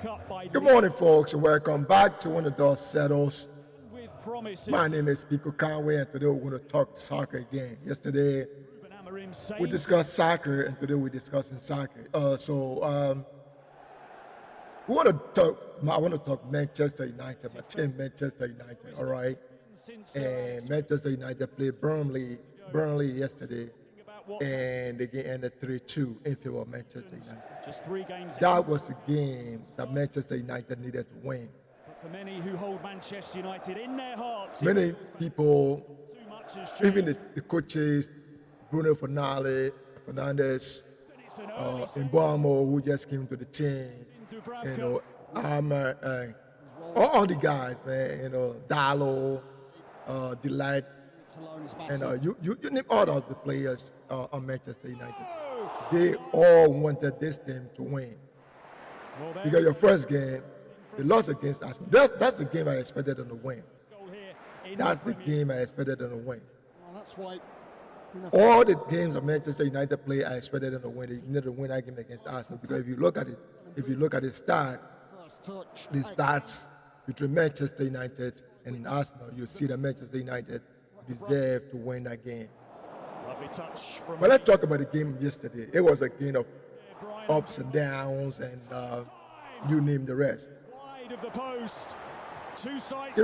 Good morning, folks, and welcome back to One of Those Settles. My name is Pico Conway, and today we're going to talk soccer again. Yesterday, we discussed soccer, and today we're discussing soccer. We want to talk. I want to talk Manchester United, my team, Manchester United. All right, and Manchester United played Burnley yesterday, and the game ended 3-2 in favor of Manchester United. Just 3 games. That was the game that Manchester United needed to win. But for many who hold Manchester United in their hearts, Many people, too much has changed. even the coaches, Bruno Fernandes, Mbamo, who just came to the team, Armour, all the guys, man, Dallo, Delight, and you name all of the players on Manchester United. They all wanted this team to win. Because your first game, they lost against Arsenal. That's the game I expected them to win. That's the game I expected them to win. Well, that's why. All the games that Manchester United play, I expected them to win. They needed to win that game against Arsenal because if you look at the stats between Manchester United and Arsenal, you see that Manchester United deserve to win that game. Lovely touch from But let's talk about the game yesterday. It was a game of ups and downs, and you name the rest. wide of the post. 2 sides.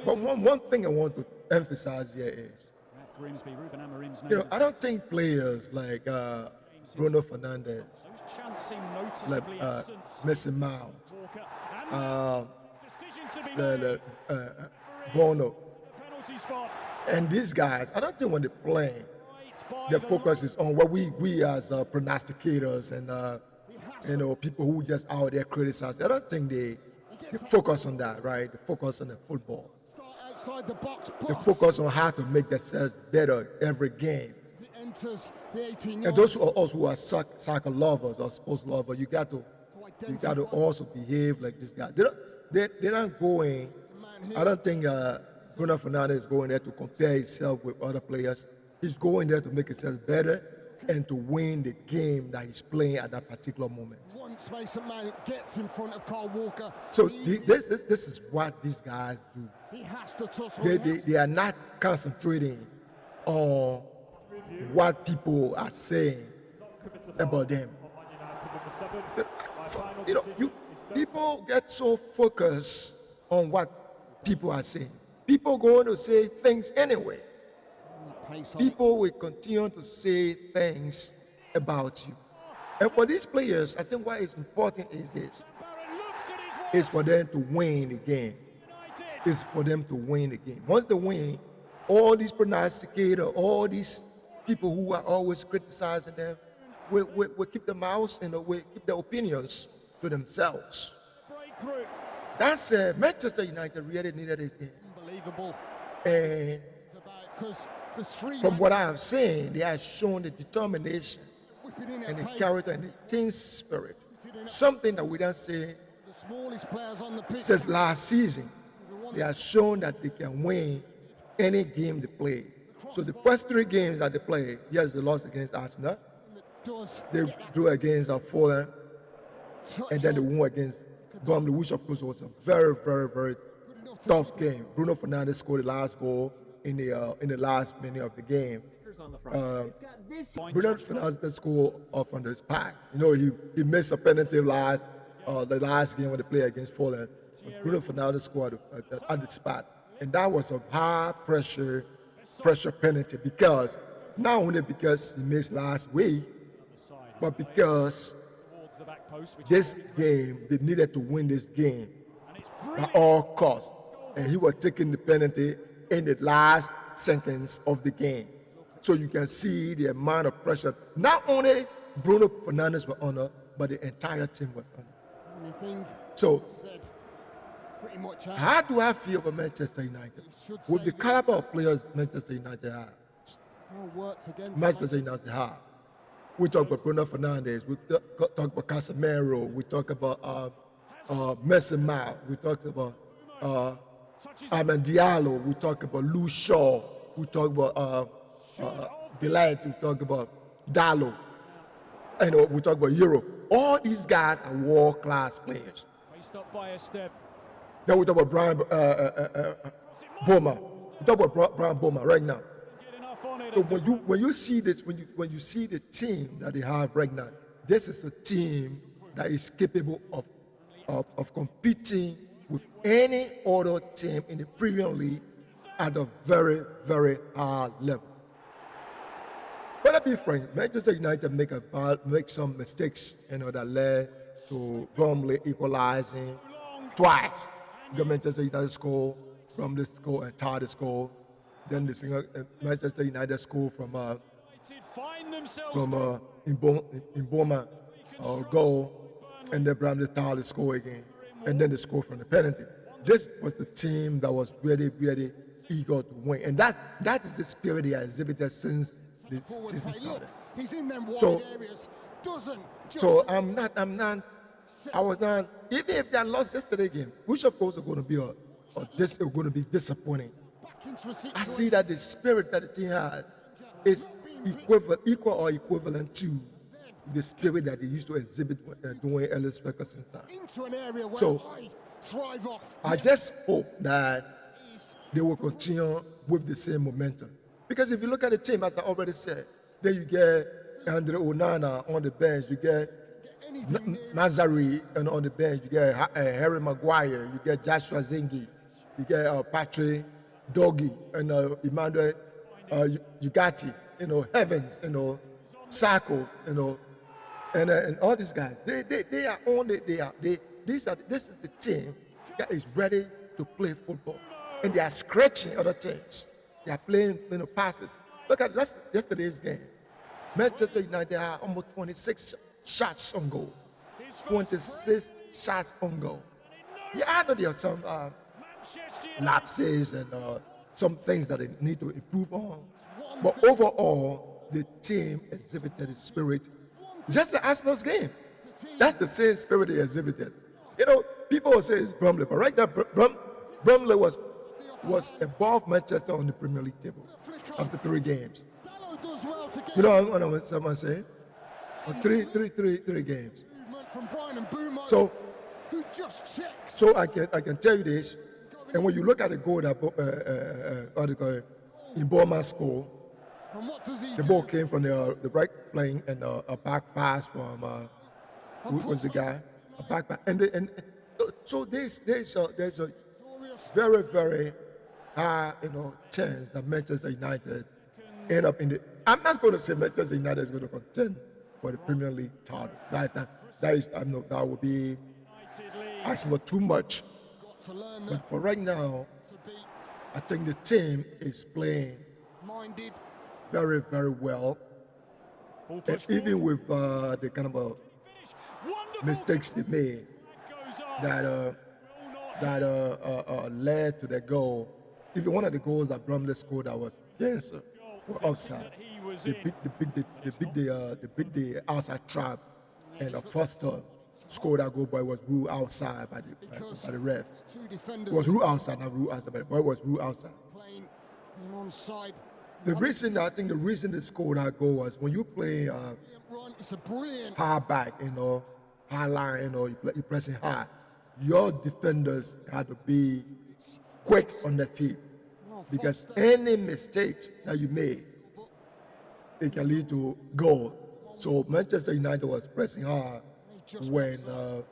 But one thing I want to emphasize here is, Grimsby, Ruben Amorim's I don't think players like Bruno Fernandes, Those chants seem like noticeably absent. Mason Mount, Walker. Decision to be made. Bono, Penalty spot. and these guys, I don't think when they play, Right by their the focus is on what we as prognosticators and people who just out there criticize. I don't think they focus on that, right? They focus on the football. Start outside the box. They focus on how to make themselves better every game. It enters the 18 And those who are soccer lovers or sports lovers, you got to also behave like this guy. They're not going. I don't think Bruno Fernandes is going there to compare himself with other players. He's going there to make himself better and to win the game that he's playing at that particular moment. Once Mason Mount gets in front of Carl Walker, So this is what these guys do. he has to tussle. They are not concentrating on what people are saying about them. People get so focused on what people are saying. People going to say things anyway. People will continue to say things about you. And for these players, I think what is important is this. It's for them to win the game. It's for them to win the game. Once they win, all these prognosticators, all these people who are always criticizing them, will keep their mouths and will keep their opinions to themselves. breakthrough. That's Manchester United really needed this game. Unbelievable. And Because there's 3 from men what I have seen, they have shown the determination whipping in and at the pace. character and the team spirit. Something that we don't see The smallest players on the pitch. since last season. They have shown that they can win any game they play. So the first 3 games that they play, yes, they lost against Arsenal, Does they drew against Fulham, and then they won against Burnley, which of course was a very, very, very tough game. Bruno Fernandes scored the last goal in the last minute of the game. Bruno Fernandes scored off on the spot. He missed a penalty the last game when they played against Fulham. Bruno Fernandes scored at the spot, and that was a high pressure penalty because not only because he missed last week, but because Towards the back post, which this game they needed to win this game by all costs, and he was taking the penalty in the last seconds of the game. So you can see the amount of pressure. Not only Bruno Fernandes was under, but the entire team was under. anything So said pretty much out. how do I feel about Manchester United? With the caliber of players Manchester United has, Well worked again. Manchester United have. We talk about Bruno Fernandes. We talk about Casemiro. We talk about Mason Mount. We talk about Ahmed Diallo. We talk about Lou Shaw. We talk about Delight. We talk about Dallo. We talk about Europe. All these guys are world-class players. Stopped by a step. Then we talk about Brian Boma. We talk about Brian Boma right now. Get enough on it. So when you see this, when you see the team that they have right now, this is a team that is capable of competing with any other team in the Premier League at a very, very high level. But let's be frank, Manchester United make some mistakes, that led to Bromley equalizing twice. You got Manchester United score, Bromley score, and Tardis score. Then Manchester United score from Find themselves Mboma goal, and then Bromley Tardis score again, and then they score from the penalty. This was the team that was really, really eager to win, and that is the spirit they exhibited since the season started. He's in them wide So- areas. Doesn't. So I was not, even if they had lost yesterday game, which of course are going to be going to be disappointing. back into a I situation. see that the spirit that the team has is equal or equivalent to the spirit that they used to exhibit during Ellis Ferguson's time. Into an area where So- I thrive off. I just hope that they will continue with the same momentum. Because if you look at the team, as I already said, then you get Andre Onana on the bench, you get Anything near Mazari on the bench, you get Harry Maguire, you get Joshua Zingi, you get Patrick Doggy, and Emmanuel Ugati, Evans, Sacco, and all these guys. They are only this is the team that is ready to play football, and they are scratching other teams. They are playing passes. Look at yesterday's game. Manchester United had almost 26 shots on goal. 26 shots on goal. Yeah, I know there are some Manchester United. lapses and some things that they need to improve on. But overall, the team exhibited the spirit. Just the Arsenal's game. That's the same spirit they exhibited. People will say it's Bromley, but right now, Bromley was above Manchester on the Premier League table after 3 games. Dallo does well to get You know what someone saying? Three games. movement from Brian and Boomo, So who just checks. So I can tell you this, and when you look at the goal that Mboma scored, And what does he the do? ball came from the right flank and a back pass from who was the guy? A back pass, and so there's a very, very high chance that Manchester United end up in the. I'm not going to say Manchester United is going to contend for the Premier League title. That would be asking for too much. To learn that But for right now, to be I think the team is playing minded. very, very well. Ball And pushed even forward. with the kind of Finish. Wonderful. mistakes they made Goes on. that Will not led to the goal. Even one of the goals that Bromley scored that was against were offside. he was They in. beat the outside trap, and Foster scored that goal, but it was ruled outside by the ref. Two It defenders was ruled outside, not ruled outside, but it was ruled outside. playing him onside. The reason they scored that goal was when you play Brilliant run. It's a brilliant. high back, high line, you're pressing high. Your defenders had to be quick on their feet because any mistake that you make, it can lead to goal. So Manchester United was pressing hard when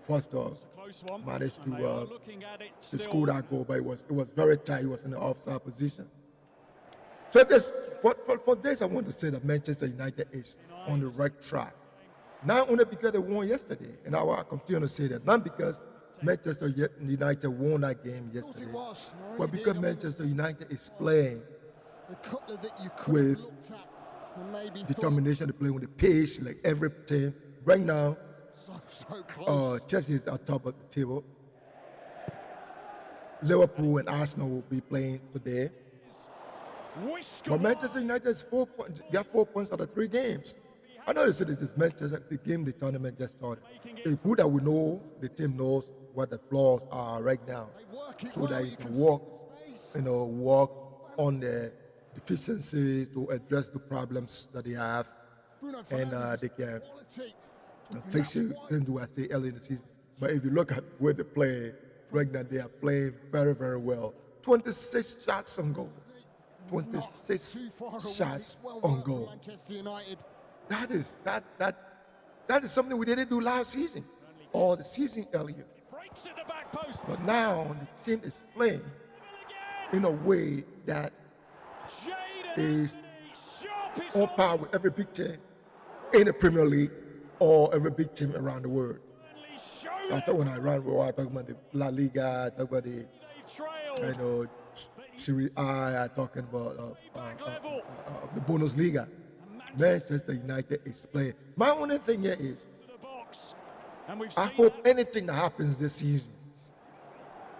Foster Close one. managed And they are to looking at it to still. score that goal, but it was very tight. He was in the offside position. So for this, I want to say that Manchester United is on the right track. Not only because they won yesterday, and I will continue to say that, not because Manchester United won that game Of course it yesterday, was. No, but he because did. Manchester United is playing The cutler that you could with have looked at and maybe determination to play with the pace, like every team. Right now, thought so close. Chelsea is at top of the table. Liverpool and Arsenal will be playing today. Whisk But on. Manchester United has 4 points. They have 4 points out of 3 games. I know this is Manchester. The game, the tournament just started. It's good that we know the team knows what the flaws are right now, They work it so well. that you can see work, the space. work on the deficiencies to address the problems that they have, Bruno and Fernandes they can quality. fix it. Then do I say early in the season? But if you look at where they play right now, they are playing very, very well. 26 shots on goal. Not 26 too far away. shots Well on worked for goal. Manchester United. That is something we didn't do last season or the season earlier. Breaks at the back post. But now the team is playing in a way that Jaden is Anthony, sharpest on par with every big team in the Premier League or every big team around the world. I thought when I ran, I talk about the La Liga, I talk about the Serie A, I talking about the Bundesliga. Manchester United is playing. My only thing here is, I hope anything that happens this season,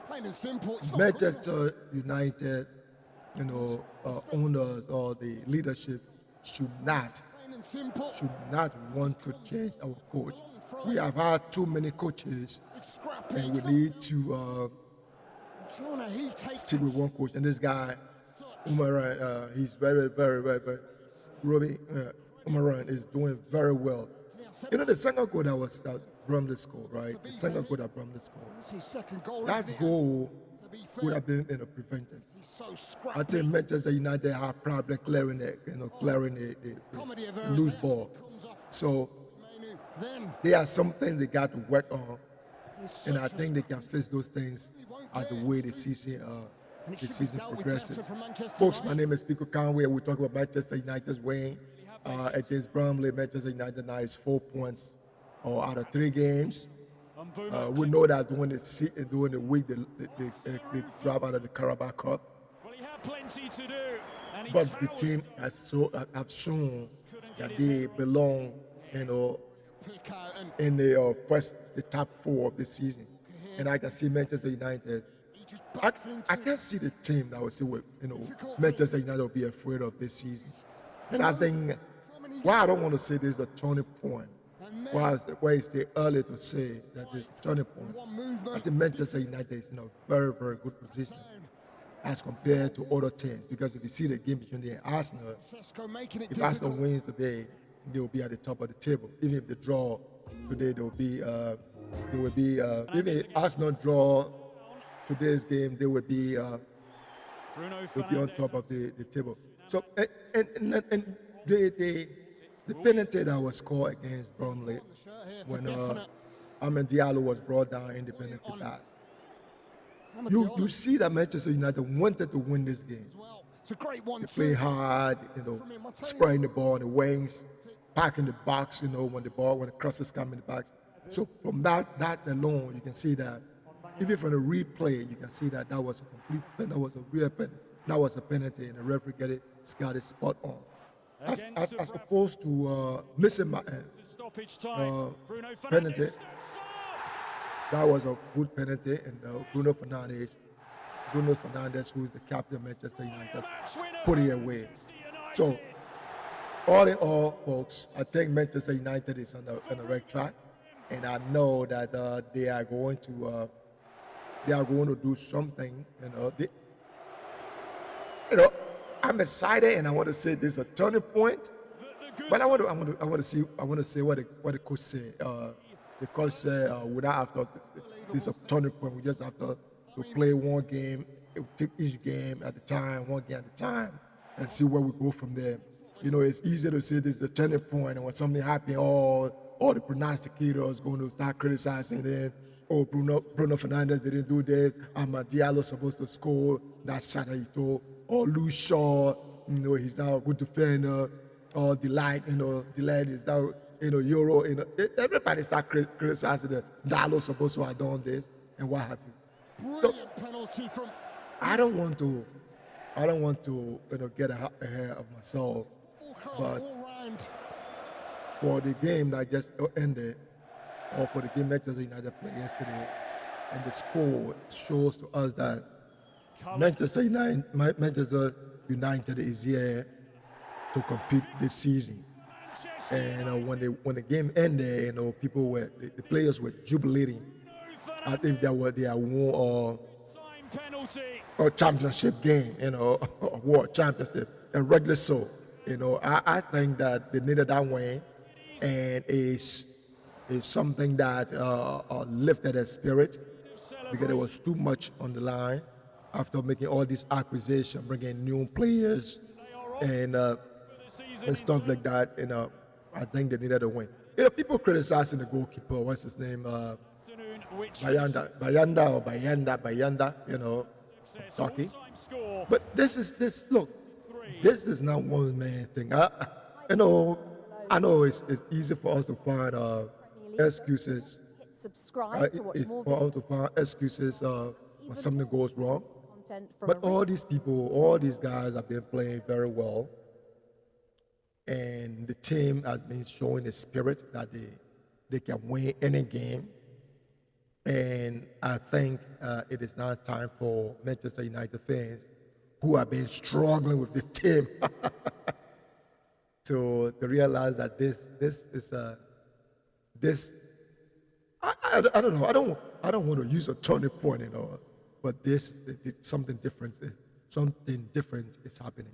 Plain and simple. It's not Manchester United, owners or the leadership should not plain and simple. want to change our coach. We have had too many coaches, It's scrappy. and we It's not- need to Jonah, he takes stick with one coach. And this guy, Umaran, he's very, very, very, very. Robbie Umaran is doing very well. The second goal that Bromley scored, right? The second goal that Bromley scored. That's his second goal. That isn't it? goal To be fair, would have been prevented. he's so I scrappy. think Manchester United have problem clearing the Comedy of the errors loose there. ball. Comes off So Manu. Then there are some things they got to work on, there's and I such a think they can fix those things as the way the season And it the should be season dealt with progresses. better from Manchester Folks, my United. name is Pico Conway. We talk about Manchester United's win against Bromley. Manchester United now is 4 points out of 3 games. We know that during the week they drop out of the Carabao Cup, Well, he had plenty to do. And he but the towers. team have shown that they belong, Pick out and in the top 4 of the season. And I can see Manchester United. he just I, backs into I can't see the team that will say, Manchester United will be afraid of this season. And I think why I don't want to say this is a turning point. Why it's too early to say that there's a turning point. one I movement. think Manchester United is in a very, very good position as compared to other teams. Because if you see the game between the Arsenal, Cesco making it if Arsenal difficult. wins today, they will be at the top of the table. Even if they draw today, even if Arsenal draw today's game, they will be Bruno will be on Fernandes. top of the table. So and the penalty that was scored against Bromley The shirt here for when definite. Ahmed Diallo was brought down in the penalty pass. Ahmed You Diallo see that Manchester United wanted to win this game. as well. It's a great one. They play hard, spraying the ball in the wings, packing the box, when the crosses come in the box. So from that alone, you can see that even from the replay, you can see that was a complete, that was a real penalty. That was a penalty, and the referee got it spot on. As opposed to missing Stoppage time. Bruno Fernandes penalty. steps up. That was a good penalty, and Bruno Fernandes, who is the captain of Manchester United, Match winner. put it away. Manchester So, United. all in all, folks, I think Manchester United is on the right track, and I know that they are going to do something. I'm excited, and I want to say this is a turning point. The good But I want to say what the coach said. The coach said we don't have to. This is a turning point. We just have to play one game. Take each game at a time, one game at a time, and see where we go from there. It's easy to say this is the turning point, and when something happens, all the prognosticators going to start criticizing them. Oh, Bruno Fernandes didn't do this. Ahmad Diallo supposed to score that shot that he told. Or Luke Shaw, he's now a good defender. Or Delight is now, Euro. Everybody start criticizing the Diallo supposed to have done this and what have you. Brilliant penalty from. I don't want to get ahead of myself. But all round. for the game that just ended, or for the game Manchester United played yesterday, and the score shows to us that Manchester United is here to compete this season. And when the game ended, the players were jubilating as if they had won time penalty. a championship game, a world championship, and regular so. I think that they needed that win, and it's is something that lifted their spirit because there was too much on the line after making all these acquisitions, bringing new players and stuff like that. I think they needed a win. People criticizing the goalkeeper. What's his name? Bayanda. Turkey. But this is look. This is not one man thing. You know, I know it's easy for us to find excuses. Hit subscribe to watch It's more for us to find excuses when something goes wrong. content from But all these people, all these guys have been playing very well. And the team has been showing the spirit that they can win any game. And I think it is now time for Manchester United fans who have been struggling with this team to realize that this is this. I don't know. I don't want to use a turning point, but this something different. Something different is happening.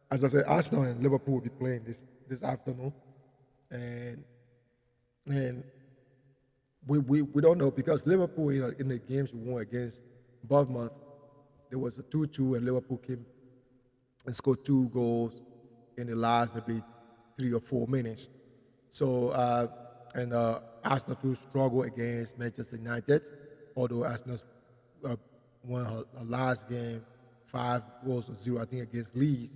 As I said, Arsenal and Liverpool will be playing this afternoon, and we don't know because Liverpool in the games we won against Bournemouth, there was a 2-2 and Liverpool came and scored 2 goals in the last maybe 3 or 4 minutes. So Arsenal too struggle against Manchester United, although Arsenal won her last game 5-0, I think, against Leeds.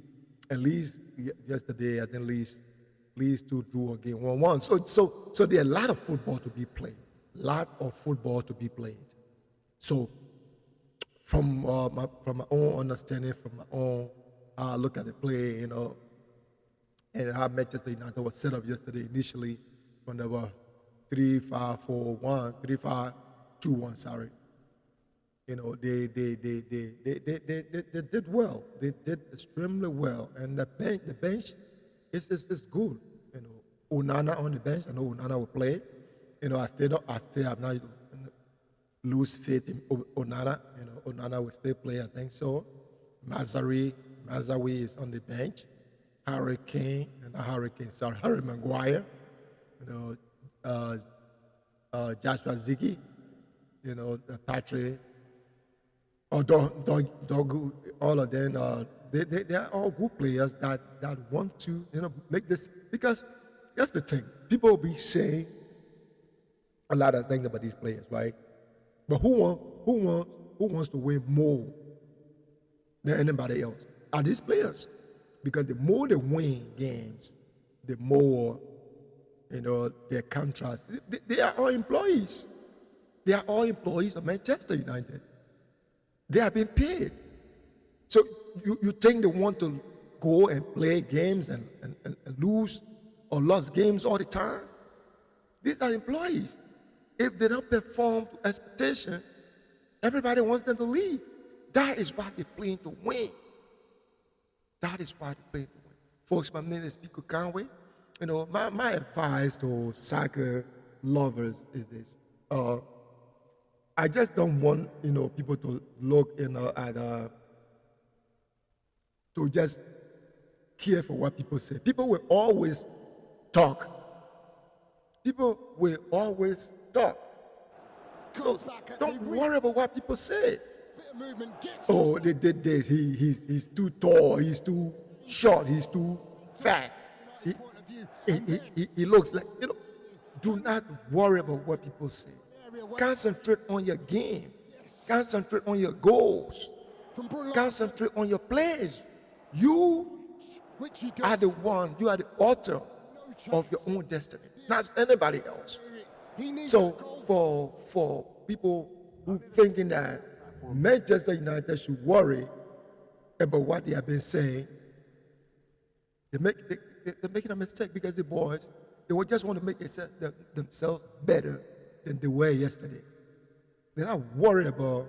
And Leeds yesterday, I think Leeds too drew a game 1-1. So there are a lot of football to be played. So from my own understanding, from my own look at the play, and how Manchester United was set up yesterday initially when they were 3-5-4-1, 3-5-2-1, sorry. They did well. They did extremely well, and the bench is good. Onana on the bench. I know Onana will play. I still have not lose faith in Onana. Onana will still play. I think so. Mazawi is on the bench. Harry Maguire. Joshua Ziggy. Patrick. Dogu, all of them, they are all good players that want to make this, because that's the thing. People will be saying a lot of things about these players, right? But who wants to win more than anybody else? Are these players? Because the more they win games, the more their contracts. They are all employees. They are all employees of Manchester United. They are being paid. So you think they want to go and play games and lose or lose games all the time? These are employees. If they don't perform to expectation, everybody wants them to leave. That is why they're playing to win. Folks, my name is Pico Conway. My advice to soccer lovers is this. I just don't want people to look at to just care for what people say. People will always talk. So don't worry about what people say. Oh, they did this. He's too tall. He's too short. He's too fat. He looks like Do not worry about what people say. Concentrate on your game. Concentrate on your goals. Concentrate on your plays. You are the one. You are the author of your own destiny, not anybody else. So for people who thinking that Manchester United should worry about what they have been saying, they're making a mistake, because the boys, they would just want to make themselves better than they were yesterday. They're not worried about.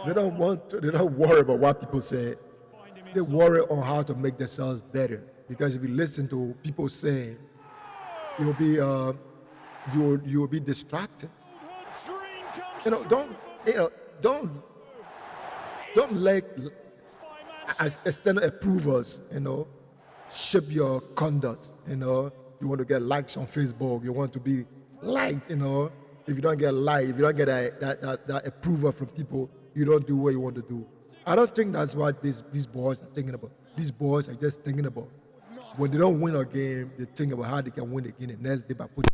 They don't worry about what people say. They worry on how to make themselves better. Because if you listen to people saying, you'll be distracted. Don't like external approvals, shape your conduct. You know, you want to get likes on Facebook. You want to be liked. You know, if you don't get liked, if you don't get that approval from people, you don't do what you want to do. I don't think that's what these boys are thinking about. These boys are just thinking about when they don't win a game, they think about how they can win again the next day by putting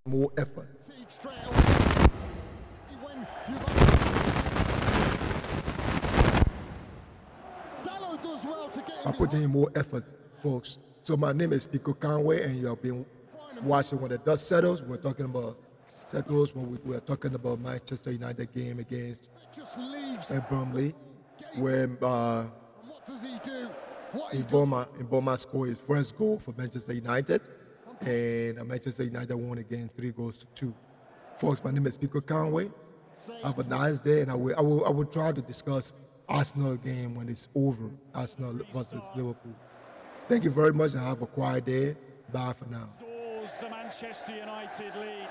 more effort. Seed straight away. When Dallo does well to get By him putting in behind. more effort, folks. So my name is Pico Conway, and you have been watching when the dust settles. We're talking about settles when we were talking about Manchester United game against Just leaves. Burnley, where And what does he do? What he does. Mboma scored his first goal for Manchester United, and Manchester United won again 3-2. Folks, my name is Pico Conway. Have a nice day, and I will try to discuss Arsenal game when it's over. Arsenal versus Liverpool. Thank you very much, and have a quiet day. Bye for now. Restores the Manchester United lead.